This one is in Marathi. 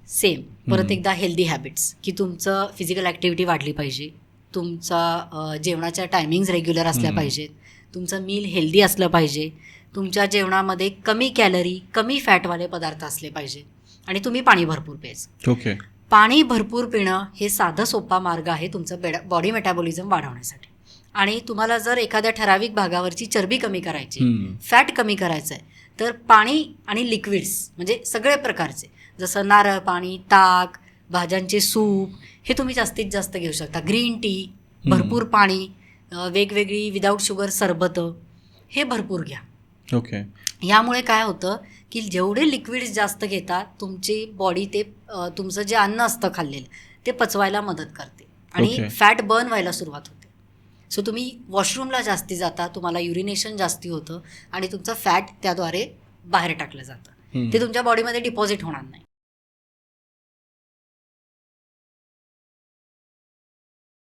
सेम परत एकदा हेल्दी हॅबिट्स, की तुमचं फिजिकल ॲक्टिव्हिटी वाढली पाहिजे, तुमचा जेवणाच्या टायमिंग्स रेग्युलर असल्या पाहिजेत, तुमचं मील हेल्दी असलं पाहिजे, तुमच्या जेवणामध्ये कमी कॅलरी कमी फॅटवाले पदार्थ असले पाहिजे आणि तुम्ही पाणी भरपूर प्यायचं. ओके. पाणी भरपूर पिणं हे साधा सोपा मार्ग आहे तुमचं बॉडी मेटाबॉलिझम वाढवण्यासाठी. आणि तुम्हाला जर एखाद्या ठराविक भागावरची चरबी कमी करायची, फॅट कमी करायचं आहे, तर पाणी आणि लिक्विड्स म्हणजे सगळे प्रकारचे, जसं नारळ पाणी, ताक, भाज्यांचे सूप, हे तुम्ही जास्तीत जास्त घेऊ शकता. ग्रीन टी, भरपूर पाणी, वेगवेगळी विदाऊट शुगर सरबतं, हे भरपूर घ्या. ओके. यामुळे काय होतं की जेवढे लिक्विड्स जास्त घेतात तुमची बॉडी ते तुमचं जे अन्न असतं खाल्लेलं ते पचवायला मदत करते आणि फॅट बर्न व्हायला सुरुवात होते. सो तुम्ही वॉशरूमला जास्ती जाता, तुम्हाला युरिनेशन जास्ती होतं आणि तुमचं फॅट त्याद्वारे बाहेर टाकलं जातं. ते तुमच्या बॉडीमध्ये डिपॉझिट होणार नाही.